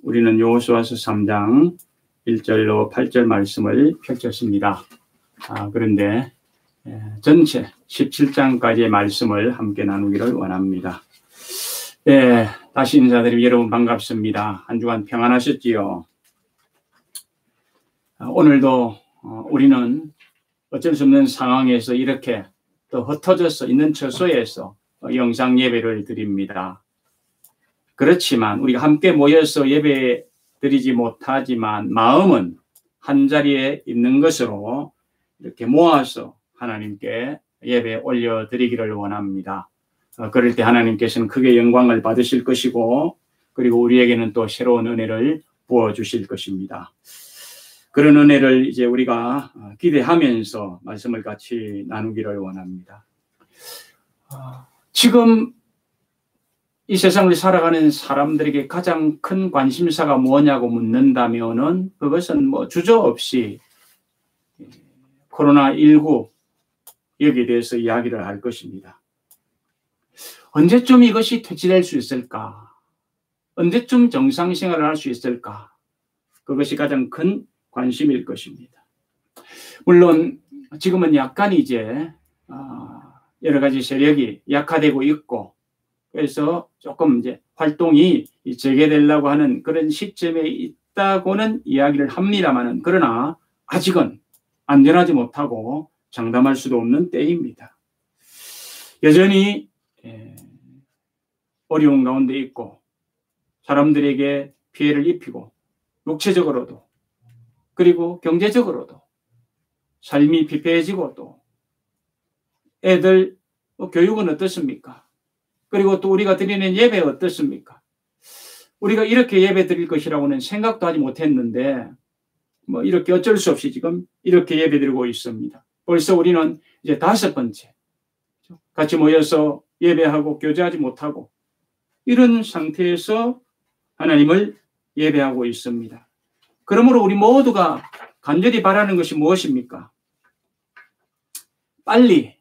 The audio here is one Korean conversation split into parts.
우리는 여호수아서 3장 1절로 8절 말씀을 펼쳤습니다. 그런데 전체 17장까지의 말씀을 함께 나누기를 원합니다. 네, 다시 인사드리고 여러분 반갑습니다. 한 주간 평안하셨지요? 오늘도 우리는 어쩔 수 없는 상황에서 이렇게 또 흩어져서 있는 처소에서 영상 예배를 드립니다. 그렇지만 우리가 함께 모여서 예배 드리지 못하지만 마음은 한자리에 있는 것으로 이렇게 모아서 하나님께 예배 올려드리기를 원합니다. 그럴 때 하나님께서는 크게 영광을 받으실 것이고 그리고 우리에게는 또 새로운 은혜를 부어주실 것입니다. 그런 은혜를 이제 우리가 기대하면서 말씀을 같이 나누기를 원합니다. 지금 이 세상을 살아가는 사람들에게 가장 큰 관심사가 뭐냐고 묻는다면은 그것은 주저없이 코로나19 여기에 대해서 이야기를 할 것입니다. 언제쯤 이것이 퇴치될 수 있을까? 언제쯤 정상생활을 할 수 있을까? 그것이 가장 큰 관심일 것입니다. 물론 지금은 약간 이제 여러 가지 세력이 약화되고 있고 그래서 조금 이제 활동이 재개되려고 하는 그런 시점에 있다고는 이야기를 합니다만은 그러나 아직은 안전하지 못하고 장담할 수도 없는 때입니다. 여전히 어려운 가운데 있고 사람들에게 피해를 입히고 육체적으로도 그리고 경제적으로도 삶이 피폐해지고 또 애들 교육은 어떻습니까? 그리고 또 우리가 드리는 예배 어떻습니까? 우리가 이렇게 예배 드릴 것이라고는 생각도 하지 못했는데 이렇게 어쩔 수 없이 지금 이렇게 예배 드리고 있습니다. 벌써 우리는 이제 5번째 같이 모여서 예배하고 교제하지 못하고 이런 상태에서 하나님을 예배하고 있습니다. 그러므로 우리 모두가 간절히 바라는 것이 무엇입니까? 빨리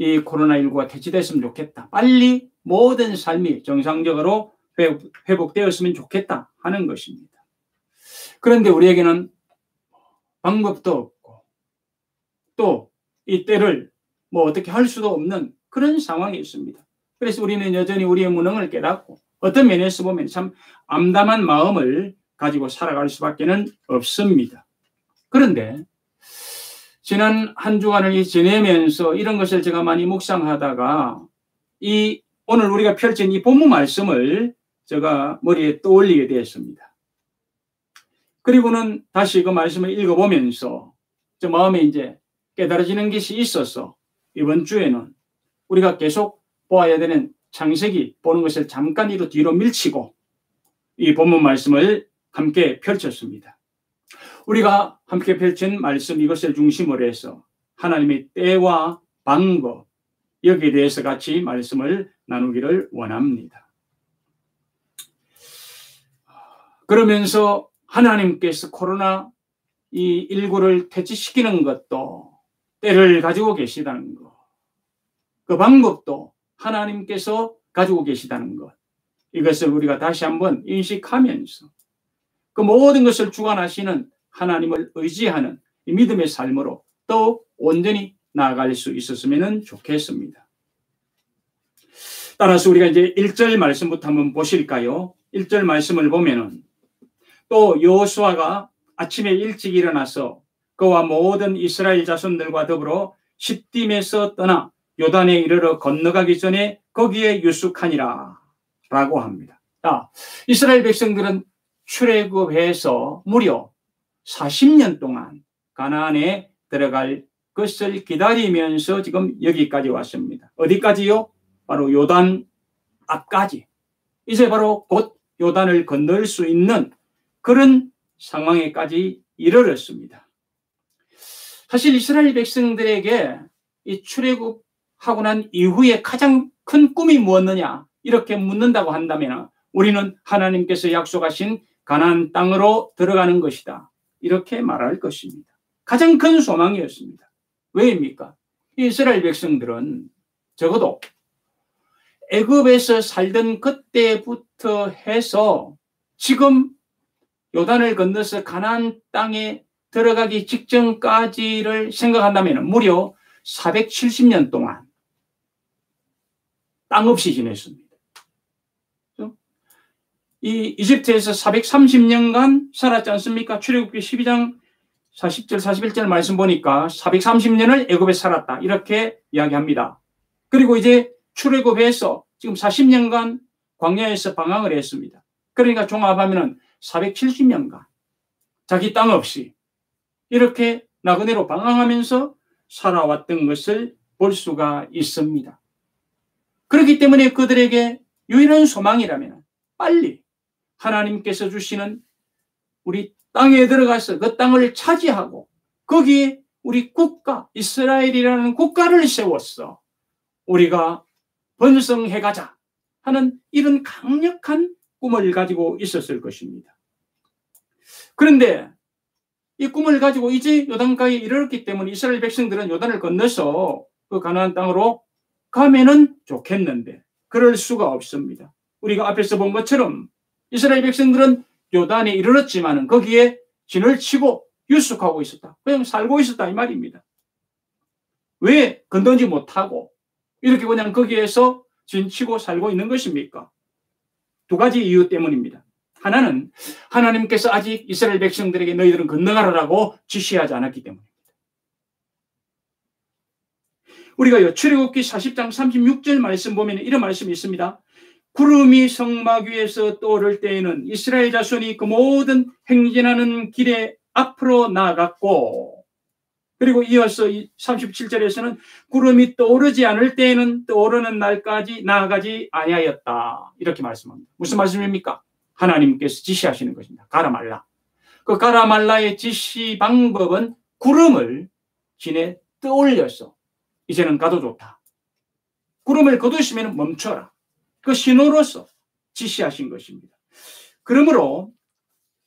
이 코로나19가 퇴치됐으면 좋겠다. 빨리 모든 삶이 정상적으로 회복되었으면 좋겠다 하는 것입니다. 그런데 우리에게는 방법도 없고 또 이 때를 어떻게 할 수도 없는 그런 상황이 있습니다. 그래서 우리는 여전히 우리의 무능을 깨닫고 어떤 면에서 보면 참 암담한 마음을 가지고 살아갈 수밖에 없습니다. 그런데 지난 한 주간을 지내면서 이런 것을 제가 많이 묵상하다가 오늘 우리가 펼친 이 본문 말씀을 제가 머리에 떠올리게 되었습니다. 그리고는 다시 그 말씀을 읽어보면서 저 마음에 이제 깨달아지는 것이 있어서 이번 주에는 우리가 계속 보아야 되는 창세기 보는 것을 잠깐 뒤로 밀치고 이 본문 말씀을 함께 펼쳤습니다. 우리가 함께 펼친 말씀 이것을 중심으로 해서 하나님의 때와 방법 여기에 대해서 같이 말씀을 나누기를 원합니다. 그러면서 하나님께서 코로나19를 퇴치시키는 것도 때를 가지고 계시다는 것, 그 방법도 하나님께서 가지고 계시다는 것, 이것을 우리가 다시 한번 인식하면서 그 모든 것을 주관하시는 하나님을 의지하는 이 믿음의 삶으로 더욱 온전히 나아갈 수 있었으면 좋겠습니다. 따라서 우리가 이제 1절 말씀부터 한번 보실까요? 1절 말씀을 보면은 또 여호수아가 아침에 일찍 일어나서 그와 모든 이스라엘 자손들과 더불어 시딤에서 떠나 요단에 이르러 건너가기 전에 거기에 유숙하니라 라고 합니다. 이스라엘 백성들은 출애굽해서 무려 40년 동안 가나안에 들어갈 것을 기다리면서 지금 여기까지 왔습니다. 어디까지요? 바로 요단 앞까지. 이제 바로 곧 요단을 건널 수 있는 그런 상황에까지 이르렀습니다. 사실 이스라엘 백성들에게 이 출애굽하고 난 이후에 가장 큰 꿈이 무엇느냐 이렇게 묻는다고 한다면 우리는 하나님께서 약속하신 가나안 땅으로 들어가는 것이다. 이렇게 말할 것입니다. 가장 큰 소망이었습니다. 왜입니까? 이스라엘 백성들은 적어도 애굽에서 살던 그때부터 해서 지금 요단을 건너서 가나안 땅에 들어가기 직전까지를 생각한다면 무려 470년 동안 땅 없이 지냈습니다. 이 이집트에서 430년간 살았지 않습니까? 출애굽기 12장 40절 41절 말씀 보니까 430년을 애굽에 살았다 이렇게 이야기합니다. 그리고 이제 출애굽해서 지금 40년간 광야에서 방황을 했습니다. 그러니까 종합하면 470년간 자기 땅 없이 이렇게 나그네로 방황하면서 살아왔던 것을 볼 수가 있습니다. 그렇기 때문에 그들에게 유일한 소망이라면 빨리 하나님께서 주시는 우리 땅에 들어가서 그 땅을 차지하고 거기에 우리 국가 이스라엘이라는 국가를 세웠어 우리가 번성해가자 하는 이런 강력한 꿈을 가지고 있었을 것입니다. 그런데 이 꿈을 가지고 이제 요단강에 이르렀기 때문에 이스라엘 백성들은 요단을 건너서 그 가나안 땅으로 가면은 좋겠는데 그럴 수가 없습니다. 우리가 앞에서 본 것처럼 이스라엘 백성들은 요단에 이르렀지만은 거기에 진을 치고 유숙하고 있었다. 그냥 살고 있었다 이 말입니다. 왜 건너지 못하고 이렇게 그냥 거기에서 진치고 살고 있는 것입니까? 두 가지 이유 때문입니다. 하나는 하나님께서 아직 이스라엘 백성들에게 너희들은 건너가라라고 지시하지 않았기 때문입니다. 우리가 출애굽기 40장 36절 말씀 보면 이런 말씀이 있습니다. 구름이 성막 위에서 떠오를 때에는 이스라엘 자손이 그 모든 행진하는 길에 앞으로 나아갔고 그리고 이어서 37절에서는 구름이 떠오르지 않을 때에는 떠오르는 날까지 나아가지 아니하였다 이렇게 말씀합니다. 무슨 말씀입니까? 하나님께서 지시하시는 것입니다. 가라 말라. 그 가라 말라의 지시 방법은 구름을 진에 떠올려서 이제는 가도 좋다. 구름을 거두시면 멈춰라. 그 신호로서 지시하신 것입니다. 그러므로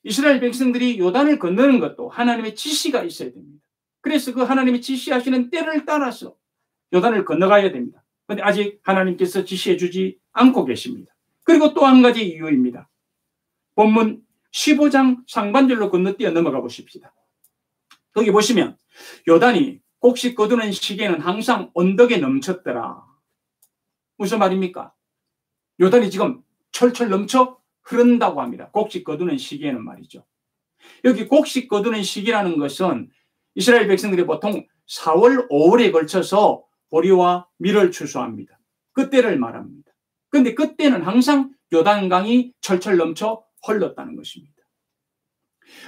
이스라엘 백성들이 요단을 건너는 것도 하나님의 지시가 있어야 됩니다. 그래서 그 하나님이 지시하시는 때를 따라서 요단을 건너가야 됩니다. 그런데 아직 하나님께서 지시해 주지 않고 계십니다. 그리고 또 한 가지 이유입니다. 본문 15장 상반절로 건너뛰어 넘어가 보십시다. 거기 보시면 요단이 곡식 거두는 시기에는 항상 언덕에 넘쳤더라. 무슨 말입니까? 요단이 지금 철철 넘쳐 흐른다고 합니다. 곡식 거두는 시기에는 말이죠. 여기 곡식 거두는 시기라는 것은 이스라엘 백성들이 보통 4월, 5월에 걸쳐서 보리와 밀을 추수합니다. 그때를 말합니다. 그런데 그때는 항상 요단강이 철철 넘쳐 흘렀다는 것입니다.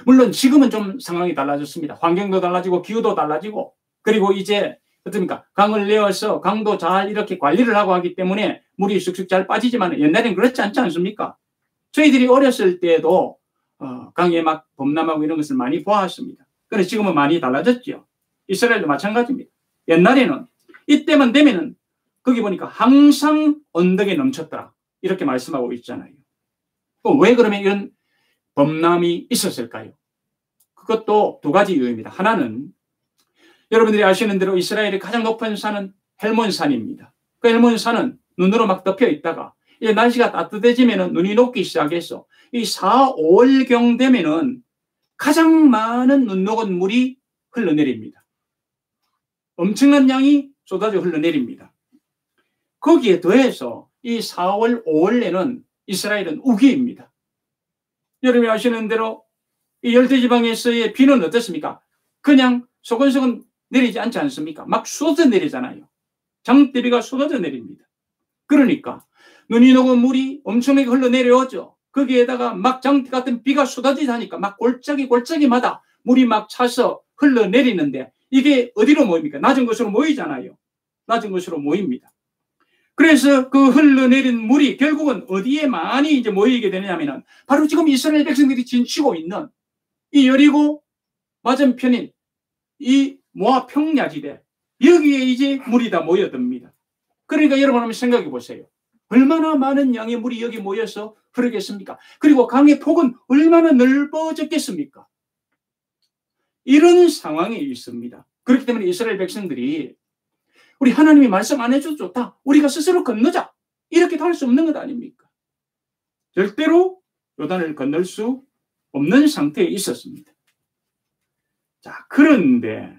물론 지금은 좀 상황이 달라졌습니다. 환경도 달라지고 기후도 달라지고 그리고 이제 어떻습니까? 강을 내어서 강도 잘 이렇게 관리를 하고 하기 때문에 물이 쑥쑥 잘 빠지지만 옛날에는 그렇지 않지 않습니까? 저희들이 어렸을 때도 강에 막 범람하고 이런 것을 많이 보았습니다. 그래서 지금은 많이 달라졌죠. 이스라엘도 마찬가지입니다. 옛날에는 이때만 되면은 거기 보니까 항상 언덕에 넘쳤더라. 이렇게 말씀하고 있잖아요. 왜 그러면 이런 범람이 있었을까요? 그것도 두 가지 이유입니다. 하나는 여러분들이 아시는 대로 이스라엘의 가장 높은 산은 헬몬산입니다. 그 헬몬산은 눈으로 막 덮여 있다가 이제 날씨가 따뜻해지면 눈이 녹기 시작해서 이 4, 5월경 되면은 가장 많은 눈 녹은 물이 흘러내립니다. 엄청난 양이 쏟아져 흘러내립니다. 거기에 더해서 이 4월, 5월에는 이스라엘은 우기입니다. 여러분이 아시는 대로 이 열대지방에서의 비는 어떻습니까? 그냥 소근소근 내리지 않지 않습니까? 막 쏟아 내리잖아요. 장대비가 쏟아져 내립니다. 그러니까 눈이 녹은 물이 엄청나게 흘러내려오죠. 거기에다가 막 장대 같은 비가 쏟아지다니까 막 골짜기마다 물이 막 차서 흘러내리는데 이게 어디로 모입니까? 낮은 곳으로 모이잖아요. 낮은 곳으로 모입니다. 그래서 그 흘러내린 물이 결국은 어디에 많이 이제 모이게 되느냐면은 바로 지금 이스라엘 백성들이 진치고 있는 이 여리고 맞은편인 이 모압 평야지대 여기에 이제 물이 다 모여듭니다. 그러니까 여러분 한번 생각해 보세요. 얼마나 많은 양의 물이 여기 모여서 흐르겠습니까? 그리고 강의 폭은 얼마나 넓어졌겠습니까? 이런 상황이 있습니다. 그렇기 때문에 이스라엘 백성들이 우리 하나님이 말씀 안 해줘도 좋다. 우리가 스스로 건너자. 이렇게 할 수 없는 것 아닙니까? 절대로 요단을 건널 수 없는 상태에 있었습니다. 자, 그런데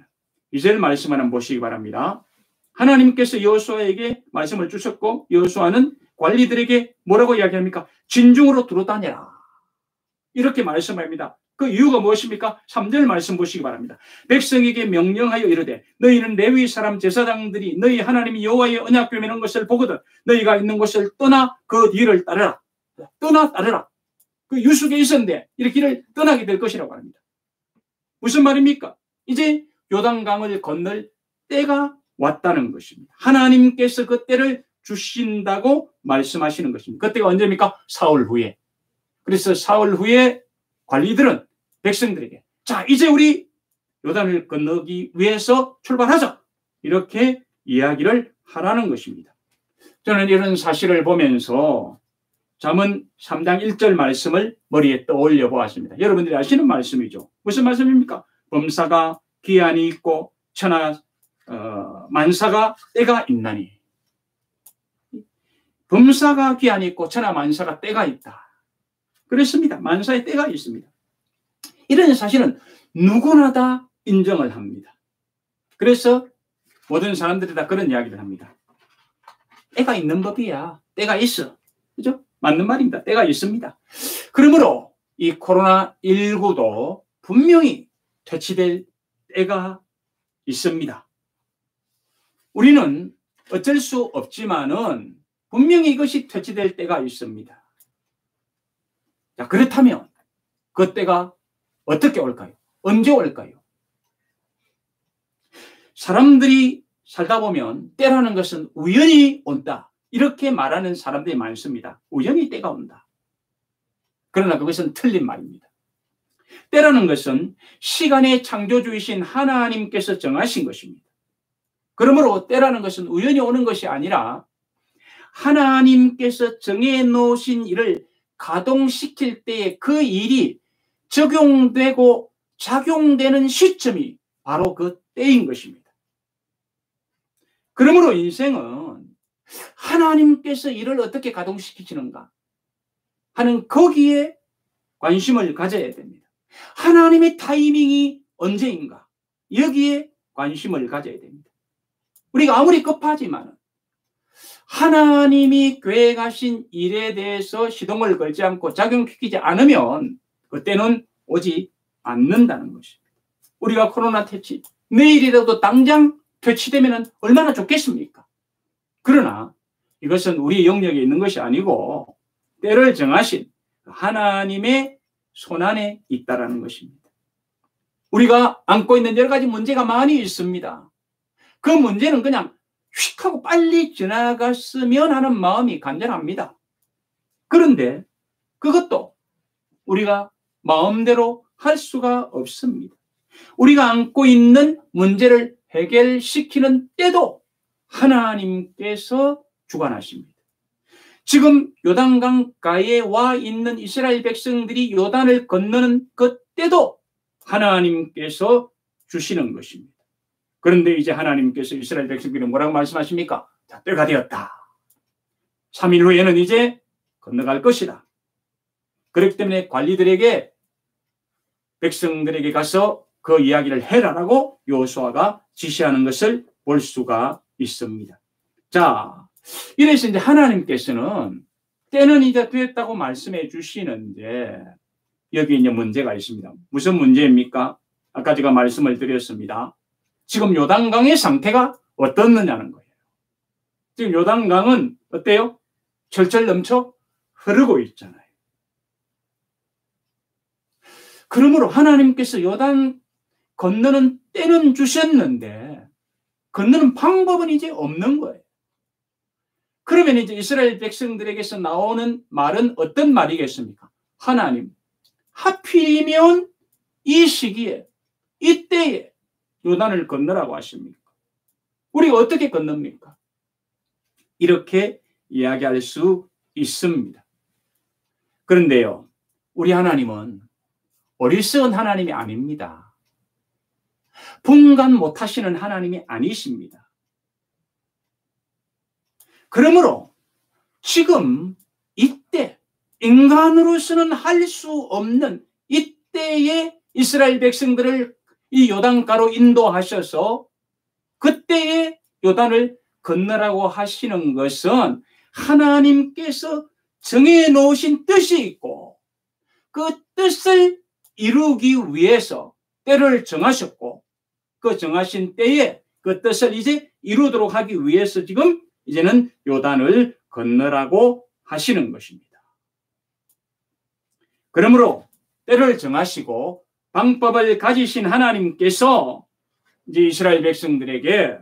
이스라엘 말씀 하나 보시기 바랍니다. 하나님께서 여호수아에게 말씀을 주셨고 여호수아는 관리들에게 뭐라고 이야기합니까? 진중으로 두루다니라. 이렇게 말씀합니다. 그 이유가 무엇입니까? 3절 말씀 보시기 바랍니다. 백성에게 명령하여 이르되 너희는 레위 사람 제사장들이 너희 하나님 여호와의 언약궤 매는 것을 보거든 너희가 있는 곳을 떠나 그 뒤를 따르라. 따르라. 그 유숙에 있었는데 이렇게 길을 떠나게 될 것이라고 합니다. 무슨 말입니까? 이제 요단강을 건널 때가 왔다는 것입니다. 하나님께서 그 때를 주신다고 말씀하시는 것입니다. 그때가 언제입니까? 사흘 후에. 그래서 사흘 후에 관리들은 백성들에게 자, 이제 우리 요단을 건너기 위해서 출발하자. 이렇게 이야기를 하라는 것입니다. 저는 이런 사실을 보면서 잠언 3장 1절 말씀을 머리에 떠올려 보았습니다. 여러분들이 아시는 말씀이죠. 무슨 말씀입니까? 범사가 기한이 있고 천하 만사가 때가 있나니. 범사가 기한이 있고 천하 만사가 때가 있다. 그렇습니다. 만사의 때가 있습니다. 이런 사실은 누구나 다 인정을 합니다. 그래서 모든 사람들이 다 그런 이야기를 합니다. 때가 있는 법이야. 때가 있어. 그죠? 맞는 말입니다. 때가 있습니다. 그러므로 이 코로나19도 분명히 퇴치될 때가 있습니다. 우리는 어쩔 수 없지만은 분명히 이것이 퇴치될 때가 있습니다. 자, 그렇다면 그 때가 어떻게 올까요? 언제 올까요? 사람들이 살다 보면 때라는 것은 우연히 온다. 이렇게 말하는 사람들이 많습니다. 우연히 때가 온다. 그러나 그것은 틀린 말입니다. 때라는 것은 시간의 창조주이신 하나님께서 정하신 것입니다. 그러므로 때라는 것은 우연히 오는 것이 아니라 하나님께서 정해놓으신 일을 가동시킬 때에 그 일이 적용되고 작용되는 시점이 바로 그 때인 것입니다. 그러므로 인생은 하나님께서 일을 어떻게 가동시키시는가 하는 거기에 관심을 가져야 됩니다. 하나님의 타이밍이 언제인가 여기에 관심을 가져야 됩니다. 우리가 아무리 급하지만 하나님이 계획하신 일에 대해서 시동을 걸지 않고 작용시키지 않으면 그때는 오지 않는다는 것입니다. 우리가 코로나 퇴치, 내일이라도 당장 퇴치되면 얼마나 좋겠습니까? 그러나 이것은 우리 영역에 있는 것이 아니고 때를 정하신 하나님의 손안에 있다라는 것입니다. 우리가 안고 있는 여러 가지 문제가 많이 있습니다. 그 문제는 그냥 휙 하고 빨리 지나갔으면 하는 마음이 간절합니다. 그런데 그것도 우리가 마음대로 할 수가 없습니다. 우리가 안고 있는 문제를 해결시키는 때도 하나님께서 주관하십니다. 지금 요단강가에 와 있는 이스라엘 백성들이 요단을 건너는 그때도 하나님께서 주시는 것입니다. 그런데 이제 하나님께서 이스라엘 백성들은 뭐라고 말씀하십니까? 자, 때가 되었다. 3일 후에는 이제 건너갈 것이다. 그렇기 때문에 관리들에게 백성들에게 가서 그 이야기를 해라라고 여호수아가 지시하는 것을 볼 수가 있습니다. 자, 이래서 이제 하나님께서는 때는 이제 됐다고 말씀해 주시는데 여기 이제 문제가 있습니다. 무슨 문제입니까? 아까 제가 말씀을 드렸습니다. 지금 요단강의 상태가 어떻느냐는 거예요. 지금 요단강은 어때요? 철철 넘쳐 흐르고 있잖아요. 그러므로 하나님께서 요단 건너는 때는 주셨는데 건너는 방법은 이제 없는 거예요. 그러면 이제 이스라엘 백성들에게서 나오는 말은 어떤 말이겠습니까? 하나님, 하필이면 이 시기에, 이때에 요단을 건너라고 하십니까? 우리가 어떻게 건넙니까? 이렇게 이야기할 수 있습니다. 그런데요, 우리 하나님은 어리석은 하나님이 아닙니다. 분간 못하시는 하나님이 아니십니다. 그러므로 지금 이때 인간으로서는 할 수 없는 이때의 이스라엘 백성들을 이 요단가로 인도하셔서 그때의 요단을 건너라고 하시는 것은 하나님께서 정해 놓으신 뜻이 있고 그 뜻을 이루기 위해서 때를 정하셨고 그 정하신 때에 그 뜻을 이제 이루도록 하기 위해서 지금 이제는 요단을 건너라고 하시는 것입니다. 그러므로 때를 정하시고 방법을 가지신 하나님께서 이제 이스라엘 백성들에게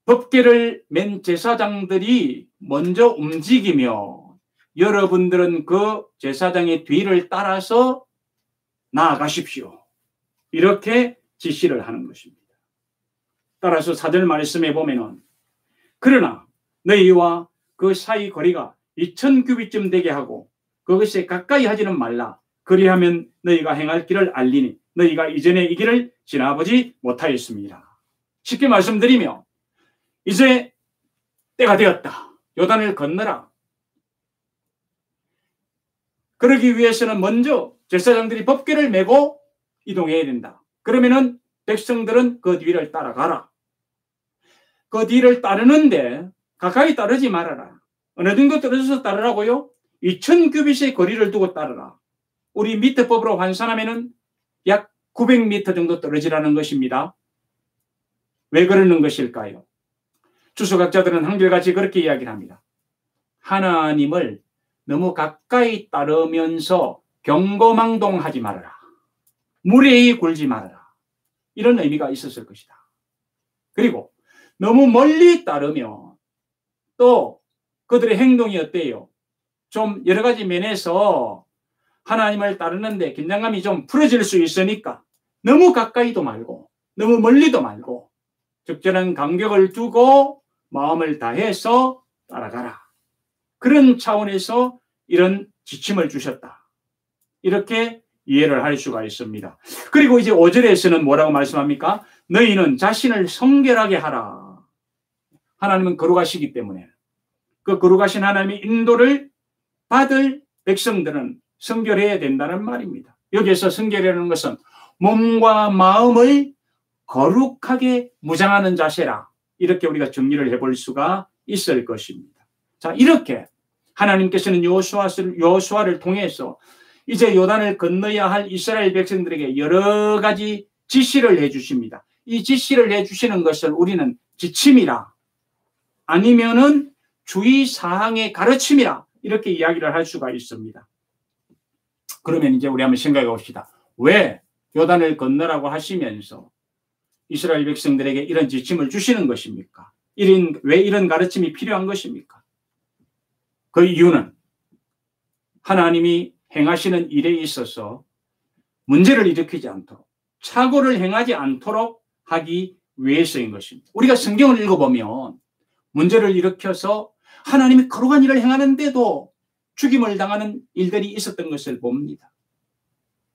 법궤를 맨 제사장들이 먼저 움직이며 여러분들은 그 제사장의 뒤를 따라서 나아가십시오. 이렇게 지시를 하는 것입니다. 따라서 4절 말씀에 보면은 그러나 너희와 그 사이 거리가 2000규빗쯤 되게 하고 그것에 가까이 하지는 말라. 그리하면 너희가 행할 길을 알리니 너희가 이전에 이 길을 지나보지 못하였습니다. 쉽게 말씀드리며 이제 때가 되었다. 요단을 건너라. 그러기 위해서는 먼저 제사장들이 법궤를 메고 이동해야 된다. 그러면은 백성들은 그 뒤를 따라가라. 그 뒤를 따르는데 가까이 따르지 말아라. 어느 정도 떨어져서 따르라고요? 2000규빗의 거리를 두고 따르라. 우리 미터법으로 환산하면은 약 900m 정도 떨어지라는 것입니다. 왜 그러는 것일까요? 주석학자들은 한결같이 그렇게 이야기를 합니다. 하나님을 너무 가까이 따르면서 경거망동하지 말아라. 무례히 굴지 말아라. 이런 의미가 있었을 것이다. 그리고 너무 멀리 따르면 또 그들의 행동이 어때요? 좀 여러 가지 면에서 하나님을 따르는데 긴장감이 좀 풀어질 수 있으니까 너무 가까이도 말고 너무 멀리도 말고 적절한 간격을 두고 마음을 다해서 따라가라. 그런 차원에서 이런 지침을 주셨다. 이렇게 이해를 할 수가 있습니다. 그리고 이제 5절에서는 뭐라고 말씀합니까? 너희는 자신을 성결하게 하라. 하나님은 거룩하시기 때문에 그 거룩하신 하나님의 인도를 받을 백성들은 성결해야 된다는 말입니다. 여기에서 성결이라는 것은 몸과 마음을 거룩하게 무장하는 자세라. 이렇게 우리가 정리를 해볼 수가 있을 것입니다. 자, 이렇게 하나님께서는 여호수아를 통해서 이제 요단을 건너야 할 이스라엘 백성들에게 여러 가지 지시를 해 주십니다. 이 지시를 해 주시는 것을 우리는 지침이라 아니면은 주의사항의 가르침이라 이렇게 이야기를 할 수가 있습니다. 그러면 이제 우리 한번 생각해 봅시다. 왜 요단을 건너라고 하시면서 이스라엘 백성들에게 이런 지침을 주시는 것입니까? 왜 이런 가르침이 필요한 것입니까? 그 이유는 하나님이 행하시는 일에 있어서 문제를 일으키지 않도록 착오를 행하지 않도록 하기 위해서인 것입니다. 우리가 성경을 읽어보면 문제를 일으켜서 하나님이 거룩한 일을 행하는데도 죽임을 당하는 일들이 있었던 것을 봅니다.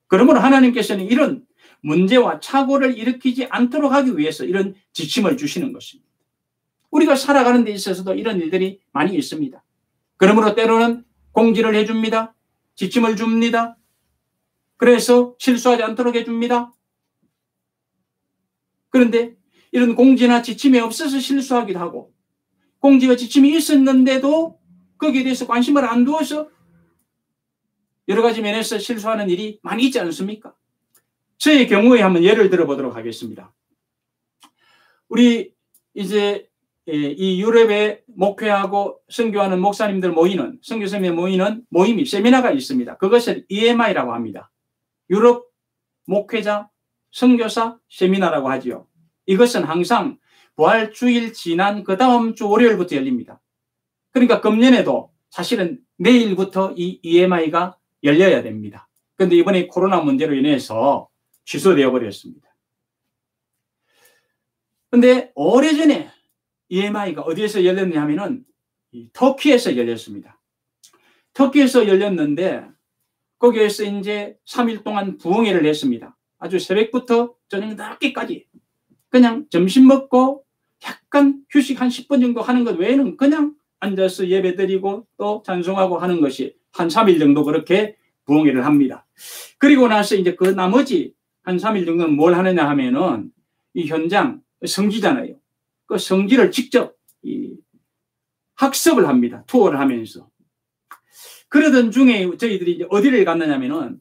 그러므로 하나님께서는 이런 문제와 착오를 일으키지 않도록 하기 위해서 이런 지침을 주시는 것입니다. 우리가 살아가는 데 있어서도 이런 일들이 많이 있습니다. 그러므로 때로는 공지를 해줍니다. 지침을 줍니다. 그래서 실수하지 않도록 해줍니다. 그런데 이런 공지나 지침이 없어서 실수하기도 하고 공지와 지침이 있었는데도 거기에 대해서 관심을 안 두어서 여러 가지 면에서 실수하는 일이 많이 있지 않습니까? 저의 경우에 한번 예를 들어보도록 하겠습니다. 우리 이제 이 유럽에 목회하고 선교하는 목사님들 모이는 선교사님들 모이는 모임이 세미나가 있습니다. 그것을 EMI라고 합니다. 유럽 목회자 선교사 세미나라고 하지요. 이것은 항상 부활주일 지난 그 다음 주 월요일부터 열립니다. 그러니까 금년에도 사실은 내일부터 이 EMI가 열려야 됩니다. 그런데 이번에 코로나 문제로 인해서 취소되어 버렸습니다. 그런데 오래전에 EMI가 어디에서 열렸냐 하면은 터키에서 열렸습니다. 터키에서 열렸는데 거기에서 이제 3일 동안 부흥회를 했습니다. 아주 새벽부터 저녁 늦게까지 그냥 점심 먹고 약간 휴식 한 10분 정도 하는 것 외에는 그냥 앉아서 예배드리고 또 찬송하고 하는 것이 한 3일 정도 그렇게 부흥회를 합니다. 그리고 나서 이제 그 나머지 한 3일 정도는 뭘 하느냐 하면은 이 현장 성지잖아요. 그 성지를 직접 학습을 합니다. 투어를 하면서. 그러던 중에 저희들이 이제 어디를 갔느냐면은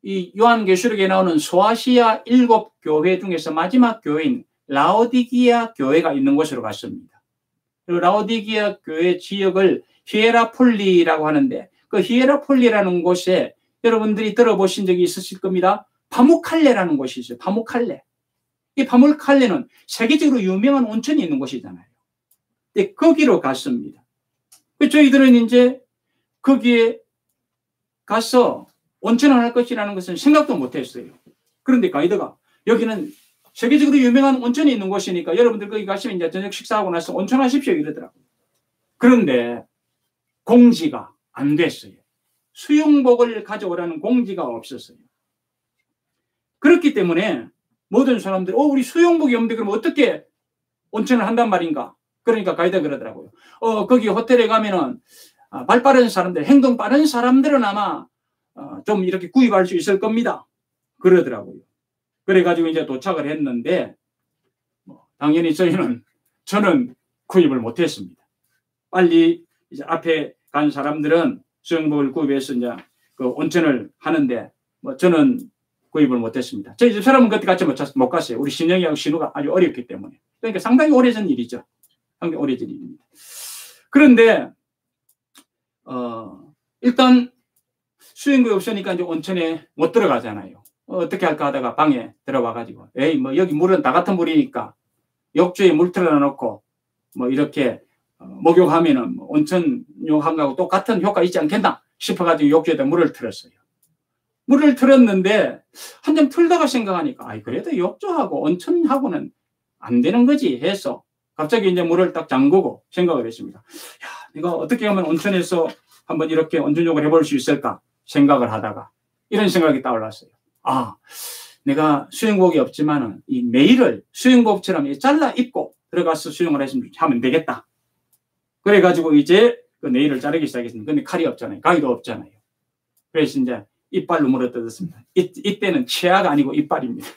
이 요한계시록에 나오는 소아시아 7교회 중에서 마지막 교회인 라오디기아 교회가 있는 곳으로 갔습니다. 그리고 라오디기아 교회 지역을 히에라폴리라고 하는데 그 히에라폴리라는 곳에 여러분들이 들어보신 적이 있으실 겁니다. 파무칼레라는 곳이 있어요. 파무칼레. 이 파무칼레는 세계적으로 유명한 온천이 있는 곳이잖아요. 네, 거기로 갔습니다. 저희들은 이제 거기에 가서 온천을 할 것이라는 것은 생각도 못했어요. 그런데 가이드가 여기는 세계적으로 유명한 온천이 있는 곳이니까 여러분들 거기 가시면 이제 저녁 식사하고 나서 온천하십시오 이러더라고요. 그런데 공지가 안 됐어요. 수영복을 가져오라는 공지가 없었어요. 그렇기 때문에 모든 사람들이 우리 수영복이 없는데 그럼 어떻게 온천을 한단 말인가? 그러니까 가이드가 그러더라고요. 거기 호텔에 가면은 발 빠른 사람들, 행동 빠른 사람들은 아마 좀 이렇게 구입할 수 있을 겁니다. 그러더라고요. 그래가지고 이제 도착을 했는데 당연히 저는 구입을 못했습니다. 빨리 이제 앞에 간 사람들은 수영복을 구입해서 이제 그 온천을 하는데 저는 구입을 못했습니다. 저희 집 사람은 그때 같이 못 갔어요. 우리 신영이하고 신우가 아주 어렸기 때문에. 그러니까 상당히 오래전 일이죠. 상당히 오래전 일입니다. 그런데 일단 수영복이 없으니까 이제 온천에 못 들어가잖아요. 어떻게 할까 하다가 방에 들어와가지고 여기 물은 다 같은 물이니까 욕조에 물 틀어놓고 이렇게 목욕하면은 온천 욕하고 똑같은 효과 있지 않겠나 싶어가지고 욕조에다 물을 틀었어요. 물을 틀었는데 한참 틀다가 생각하니까 그래도 욕조하고 온천하고는 안 되는 거지 해서 갑자기 이제 물을 딱 잠그고 생각을 했습니다. 야, 내가 어떻게 하면 온천에서 한번 이렇게 온천욕을 해볼 수 있을까 생각을 하다가 이런 생각이 떠올랐어요. 내가 수영복이 없지만은 이 네일을 수영복처럼 잘라 입고 들어가서 수영을 하면 되겠다. 그래가지고 이제 그 네일을 자르기 시작했습니다. 근데 칼이 없잖아요. 가위도 없잖아요. 그래서 이제 이빨로 물어 뜯었습니다. 이때는 치아가 아니고 이빨입니다.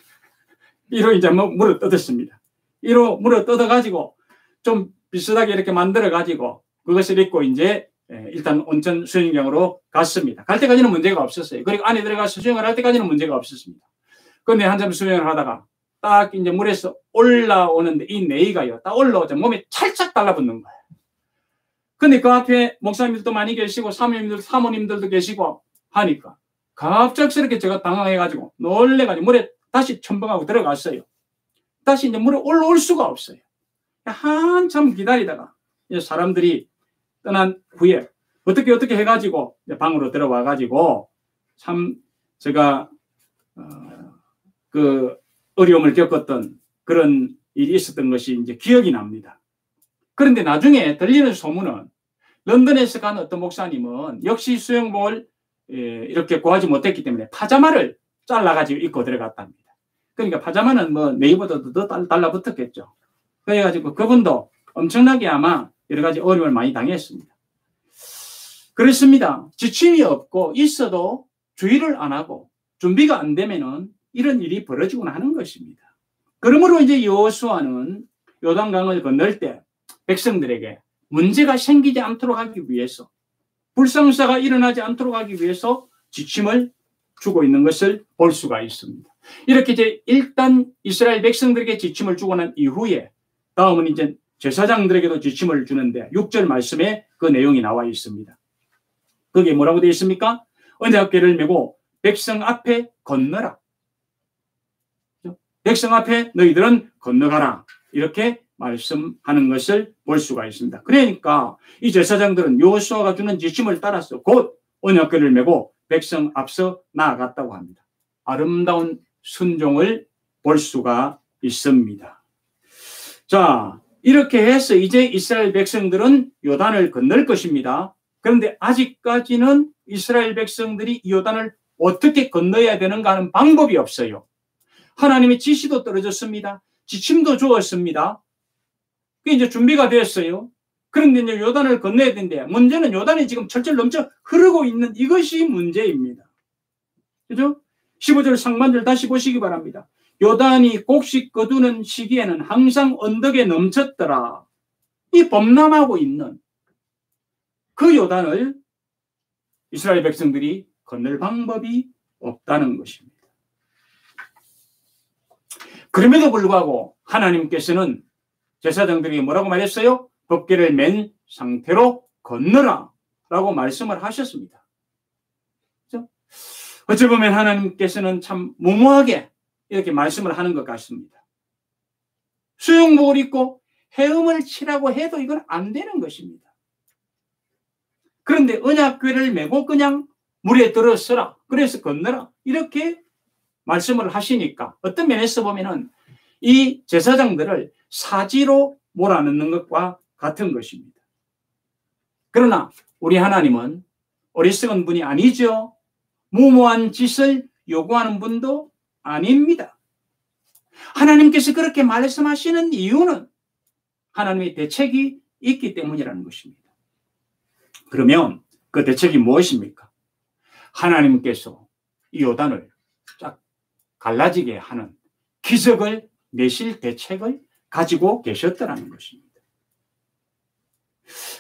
이로 이제 물어 뜯었습니다. 이로 물어 뜯어가지고 좀 비슷하게 이렇게 만들어가지고 그것을 입고 이제 일단 온천 수영장으로 갔습니다. 갈 때까지는 문제가 없었어요. 그리고 안에 들어가서 수영을 할 때까지는 문제가 없었습니다. 근데 한참 수영을 하다가 딱 이제 물에서 올라오는데 이 네이가요. 딱 올라오자 몸에 찰싹 달라붙는 거예요. 근데 그 앞에 목사님들도 많이 계시고 사모님들도 계시고 하니까 갑작스럽게 제가 당황해가지고 놀래가지고 물에 다시 첨벙하고 들어갔어요. 다시 이제 물에 올라올 수가 없어요. 한참 기다리다가 이제 사람들이 떠난 후에 어떻게 해가지고 방으로 들어와가지고 참 제가 그 어려움을 겪었던 그런 일이 있었던 것이 이제 기억이 납니다. 그런데 나중에 들리는 소문은 런던에서 간 어떤 목사님은 역시 수영복을 이렇게 구하지 못했기 때문에 파자마를 잘라가지고 입고 들어갔답니다. 그러니까 파자마는 네이버도 더 달라붙었겠죠. 그래가지고 그분도 엄청나게 아마 여러 가지 어려움을 많이 당했습니다. 그렇습니다. 지침이 없고 있어도 주의를 안 하고 준비가 안 되면은 이런 일이 벌어지곤 하는 것입니다. 그러므로 이제 여호수아는 요단강을 건널 때 백성들에게 문제가 생기지 않도록 하기 위해서 불상사가 일어나지 않도록 하기 위해서 지침을 주고 있는 것을 볼 수가 있습니다. 이렇게 이제 일단 이스라엘 백성들에게 지침을 주고 난 이후에 다음은 이제 제사장들에게도 지침을 주는데 6절 말씀에 그 내용이 나와 있습니다. 거기에 뭐라고 되어 있습니까? 언약궤를 메고 백성 앞에 건너라. 백성 앞에 너희들은 건너가라. 이렇게 말씀하는 것을 볼 수가 있습니다. 그러니까 이 제사장들은 여호수아가 주는 지침을 따라서 곧 언약궤를 메고 백성 앞서 나아갔다고 합니다. 아름다운 순종을 볼 수가 있습니다. 자, 이렇게 해서 이제 이스라엘 백성들은 요단을 건널 것입니다. 그런데 아직까지는 이스라엘 백성들이 이 요단을 어떻게 건너야 되는가 하는 방법이 없어요. 하나님의 지시도 떨어졌습니다. 지침도 주었습니다. 그게 이제 준비가 됐어요. 그런데 이제 요단을 건너야 되는데 문제는 요단이 지금 철철 넘쳐 흐르고 있는 이것이 문제입니다. 그죠? 15절 상반절 다시 보시기 바랍니다. 요단이 곡식 거두는 시기에는 항상 언덕에 넘쳤더라. 이 범람하고 있는 그 요단을 이스라엘 백성들이 건널 방법이 없다는 것입니다. 그럼에도 불구하고 하나님께서는 제사장들에게 뭐라고 말했어요? 법궤를 맨 상태로 건너라 라고 말씀을 하셨습니다. 그렇죠? 어찌 보면 하나님께서는 참 무모하게 이렇게 말씀을 하는 것 같습니다. 수영복을 입고 헤엄을 치라고 해도 이건 안 되는 것입니다. 그런데 언약궤를 메고 그냥 물에 들어서라. 그래서 건너라. 이렇게 말씀을 하시니까 어떤 면에서 보면은 이 제사장들을 사지로 몰아넣는 것과 같은 것입니다. 그러나 우리 하나님은 어리석은 분이 아니죠. 무모한 짓을 요구하는 분도 아닙니다. 하나님께서 그렇게 말씀하시는 이유는 하나님의 대책이 있기 때문이라는 것입니다. 그러면 그 대책이 무엇입니까? 하나님께서 이 요단을 쫙 갈라지게 하는 기적을 내실 대책을 가지고 계셨다는 것입니다.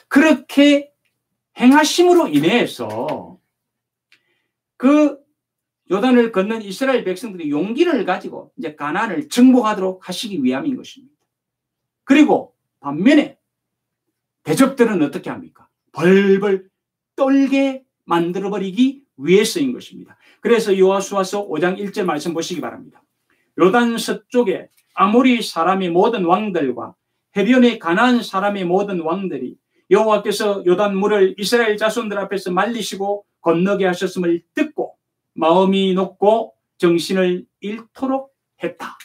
그렇게 행하심으로 인해서 그 요단을 건넌 이스라엘 백성들이 용기를 가지고 이제 가나안을 정복하도록 하시기 위함인 것입니다. 그리고 반면에 대적들은 어떻게 합니까? 벌벌 떨게 만들어버리기 위해서인 것입니다. 그래서 여호수아서 5장 1절 말씀 보시기 바랍니다. 요단 서쪽에 아모리 사람의 모든 왕들과 해변의 가나안 사람의 모든 왕들이 여호와께서 요단 물을 이스라엘 자손들 앞에서 말리시고 건너게 하셨음을 듣고 마음이 높고 정신을 잃도록 했다.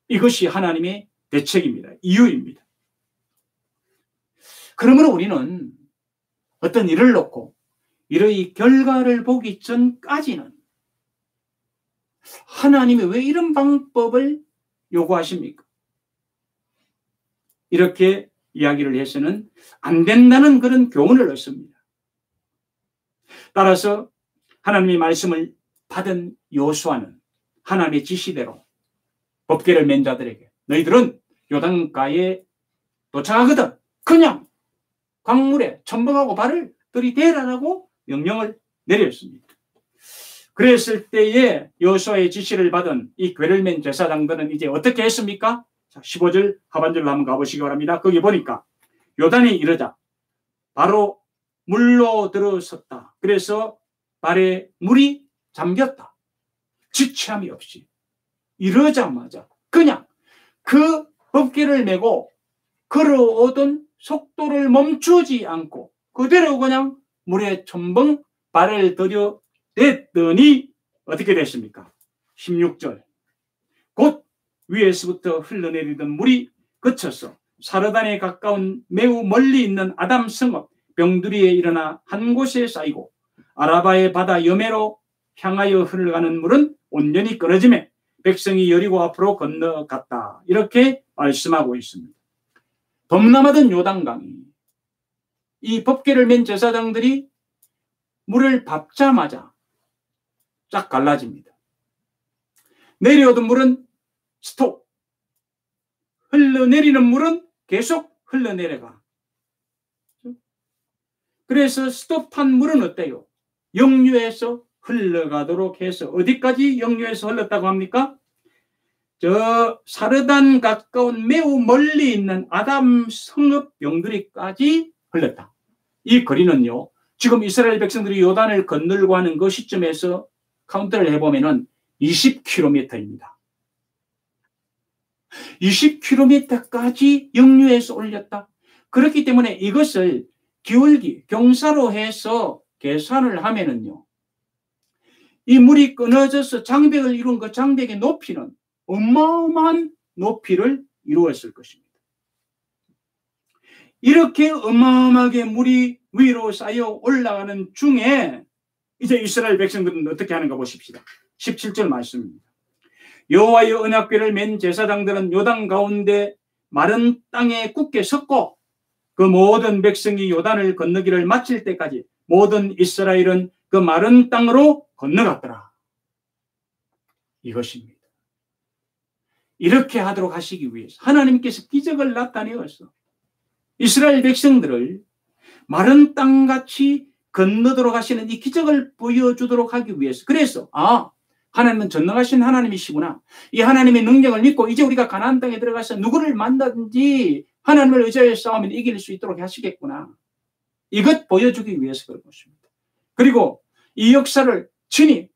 이것이 하나님의 대책입니다. 이유입니다. 그러므로 우리는 어떤 일을 놓고 이러이 결과를 보기 전까지는 하나님이 왜 이런 방법을 요구하십니까? 이렇게 이야기를 해서는 안 된다는 그런 교훈을 얻습니다. 따라서 하나님의 말씀을 받은 여호수아는 하나님의 지시대로 법궤를 맨 자들에게 너희들은 요단가에 도착하거든 그냥 강물에 첨벙하고 발을 들이대라라고 명령을 내렸습니다. 그랬을 때에 여호수아의 지시를 받은 이 궤를 맨 제사장들은 이제 어떻게 했습니까? 자, 15절 하반절로 한번 가보시기 바랍니다. 거기 보니까 요단이 이르자 바로 물로 들어섰다. 그래서 발에 물이 잠겼다. 지체함이 없이 이러자마자 그냥 그 법궤를 메고 걸어오던 속도를 멈추지 않고 그대로 그냥 물에 첨벙 발을 들여댔더니 어떻게 됐습니까? 16절 곧 위에서부터 흘러내리던 물이 그쳐서 사르단에 가까운 매우 멀리 있는 아담 성읍 병두리에 일어나 한 곳에 쌓이고 아라바의 바다 여매로 향하여 흘러가는 물은 온전히 끊어지매 백성이 여리고 앞으로 건너갔다. 이렇게 말씀하고 있습니다. 범람하던 요단강이 이 법궤를 맨 제사장들이 물을 밟자마자 쫙 갈라집니다. 내려오던 물은 스톱. 흘러내리는 물은 계속 흘러내려가. 그래서 스톱한 물은 어때요? 역류해서 흘러가도록 해서 어디까지 역류해서 흘렀다고 합니까? 저 사르단 가까운 매우 멀리 있는 아담 성읍 병두리까지 흘렀다. 이 거리는요. 지금 이스라엘 백성들이 요단을 건너려고 하는 그 시점에서 카운트를 해보면은 20km입니다. 20km까지 역류해서 올렸다. 그렇기 때문에 이것을 기울기, 경사로 해서 계산을 하면은요. 이 물이 끊어져서 장벽을 이룬 그 장벽의 높이는 어마어마한 높이를 이루었을 것입니다. 이렇게 어마어마하게 물이 위로 쌓여 올라가는 중에 이제 이스라엘 백성들은 어떻게 하는가 보십시다. 17절 말씀입니다. 여호와의 언약궤를 맨 제사장들은 요단 가운데 마른 땅에 굳게 섰고 그 모든 백성이 요단을 건너기를 마칠 때까지 모든 이스라엘은 그 마른 땅으로 건너갔더라. 이것입니다. 이렇게 하도록 하시기 위해서 하나님께서 기적을 나타내어서 이스라엘 백성들을 마른 땅같이 건너도록 하시는 이 기적을 보여주도록 하기 위해서, 그래서 하나님은 전능하신 하나님이시구나, 이 하나님의 능력을 믿고 이제 우리가 가나안 땅에 들어가서 누구를 만나든지 하나님을 의지하여 싸우면 이길 수 있도록 하시겠구나, 이것 보여주기 위해서 그런 것입니다. 그리고 이 역사를 친히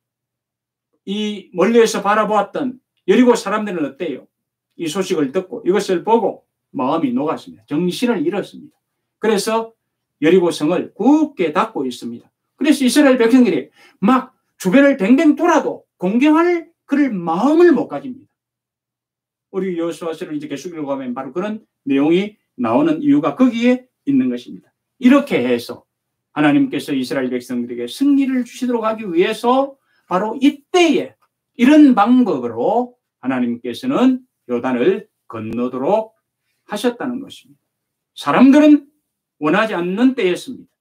이 멀리에서 바라보았던 여리고 사람들은 어때요? 이 소식을 듣고 이것을 보고 마음이 녹았습니다. 정신을 잃었습니다. 그래서 여리고 성을 굳게 닫고 있습니다. 그래서 이스라엘 백성들이 막 주변을 뱅뱅 돌아도 공경할 그럴 마음을 못 가집니다. 우리 여호수아서를 이제 계속 읽어가면 바로 그런 내용이 나오는 이유가 거기에 있는 것입니다. 이렇게 해서 하나님께서 이스라엘 백성들에게 승리를 주시도록 하기 위해서 바로 이때에 이런 방법으로 하나님께서는 요단을 건너도록 하셨다는 것입니다. 사람들은 원하지 않는 때였습니다.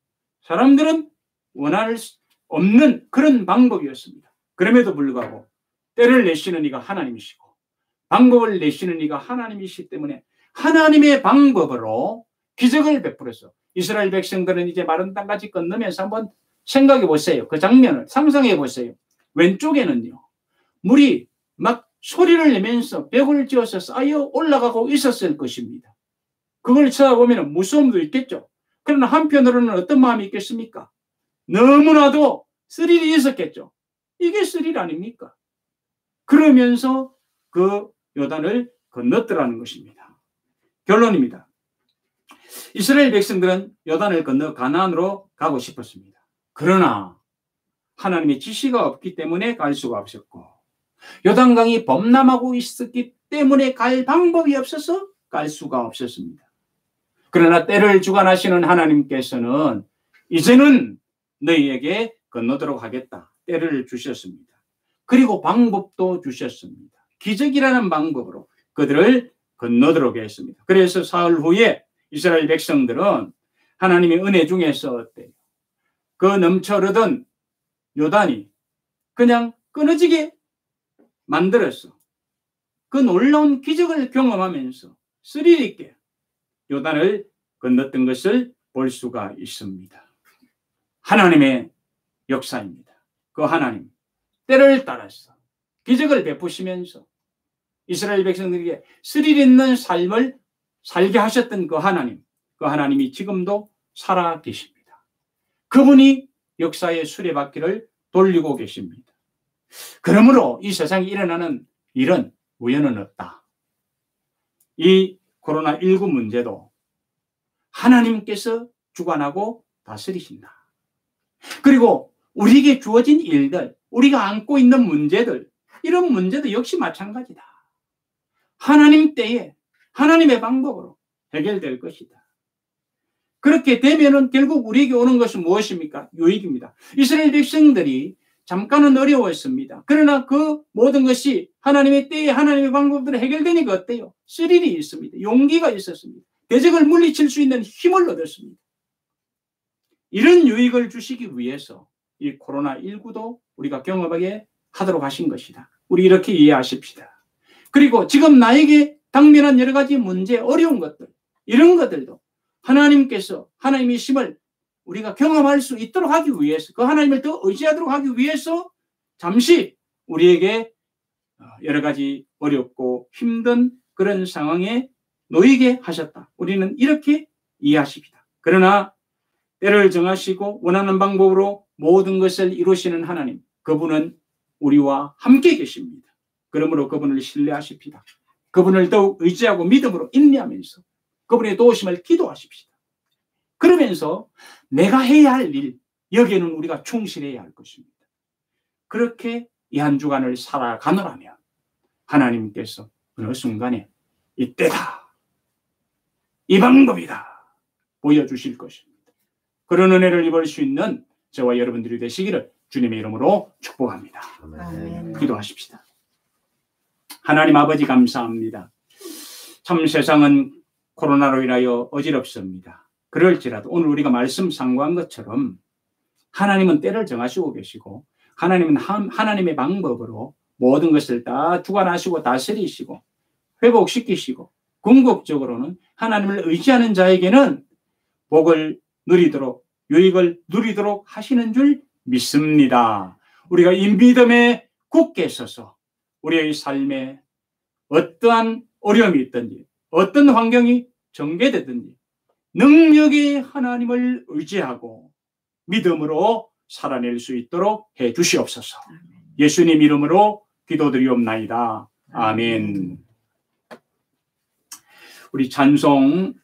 사람들은 원할 수 없는 그런 방법이었습니다. 그럼에도 불구하고 때를 내시는 이가 하나님이시고 방법을 내시는 이가 하나님이시기 때문에 하나님의 방법으로 기적을 베풀어서 이스라엘 백성들은 이제 마른 땅까지 건너면서 한번 생각해 보세요. 그 장면을 상상해 보세요. 왼쪽에는요, 물이 막 소리를 내면서 벽을 지어서 쌓여 올라가고 있었을 것입니다. 그걸 쳐다보면 무서움도 있겠죠. 그러나 한편으로는 어떤 마음이 있겠습니까? 너무나도 스릴이 있었겠죠. 이게 스릴 아닙니까? 그러면서 그 요단을 건넜더라는 것입니다. 결론입니다. 이스라엘 백성들은 요단을 건너 가나안으로 가고 싶었습니다. 그러나 하나님의 지시가 없기 때문에 갈 수가 없었고, 요단강이 범람하고 있었기 때문에 갈 방법이 없어서 갈 수가 없었습니다. 그러나 때를 주관하시는 하나님께서는 이제는 너희에게 건너도록 하겠다, 때를 주셨습니다. 그리고 방법도 주셨습니다. 기적이라는 방법으로 그들을 건너도록 했습니다. 그래서 사흘 후에 이스라엘 백성들은 하나님의 은혜 중에서 어때요? 그 넘쳐 흐르던 요단이 그냥 끊어지게 만들었어. 그 놀라운 기적을 경험하면서 스릴 있게 요단을 건넜던 것을 볼 수가 있습니다. 하나님의 역사입니다. 그 하나님, 때를 따라서 기적을 베푸시면서 이스라엘 백성들에게 스릴 있는 삶을 살게 하셨던 그 하나님이 지금도 살아 계십니다. 그분이 역사의 수레바퀴를 돌리고 계십니다. 그러므로 이 세상에 일어나는 일은 우연은 없다. 이 코로나19 문제도 하나님께서 주관하고 다스리신다. 그리고 우리에게 주어진 일들, 우리가 안고 있는 문제들, 이런 문제도 역시 마찬가지다. 하나님 때에 하나님의 방법으로 해결될 것이다. 그렇게 되면은 결국 우리에게 오는 것은 무엇입니까? 유익입니다. 이스라엘 백성들이 잠깐은 어려웠습니다. 그러나 그 모든 것이 하나님의 때에 하나님의 방법대로 해결되니까 어때요? 스릴이 있습니다. 용기가 있었습니다. 대적을 물리칠 수 있는 힘을 얻었습니다. 이런 유익을 주시기 위해서 이 코로나19도 우리가 경험하게 하도록 하신 것이다. 우리 이렇게 이해하십시다. 그리고 지금 나에게 당면한 여러 가지 문제, 어려운 것들, 이런 것들도 하나님께서 하나님의 힘을 우리가 경험할 수 있도록 하기 위해서, 그 하나님을 더 의지하도록 하기 위해서 잠시 우리에게 여러 가지 어렵고 힘든 그런 상황에 놓이게 하셨다. 우리는 이렇게 이해하십시다. 그러나 때를 정하시고 원하는 방법으로 모든 것을 이루시는 하나님, 그분은 우리와 함께 계십니다. 그러므로 그분을 신뢰하십시다. 그분을 더욱 의지하고 믿음으로 인내하면서 그분의 도우심을 기도하십시다. 그러면서 내가 해야 할 일, 여기에는 우리가 충실해야 할 것입니다. 그렇게 이 한 주간을 살아가노라면 하나님께서 어느 순간에 이때다, 이 방법이다 보여주실 것입니다. 그런 은혜를 입을 수 있는 저와 여러분들이 되시기를 주님의 이름으로 축복합니다. 아멘. 기도하십시다. 하나님 아버지 감사합니다. 참 세상은 코로나로 인하여 어지럽습니다. 그럴지라도 오늘 우리가 말씀 상고한 것처럼 하나님은 때를 정하시고 계시고 하나님은 하나님의 방법으로 모든 것을 다 주관하시고 다스리시고 회복시키시고 궁극적으로는 하나님을 의지하는 자에게는 복을 누리도록 유익을 누리도록 하시는 줄 믿습니다. 우리가 이 믿음에 굳게 서서 우리의 삶에 어떠한 어려움이 있든지 어떤 환경이 전개되든지 능력이 하나님을 의지하고 믿음으로 살아낼 수 있도록 해 주시옵소서. 예수님 이름으로 기도드리옵나이다. 아멘. 우리 찬송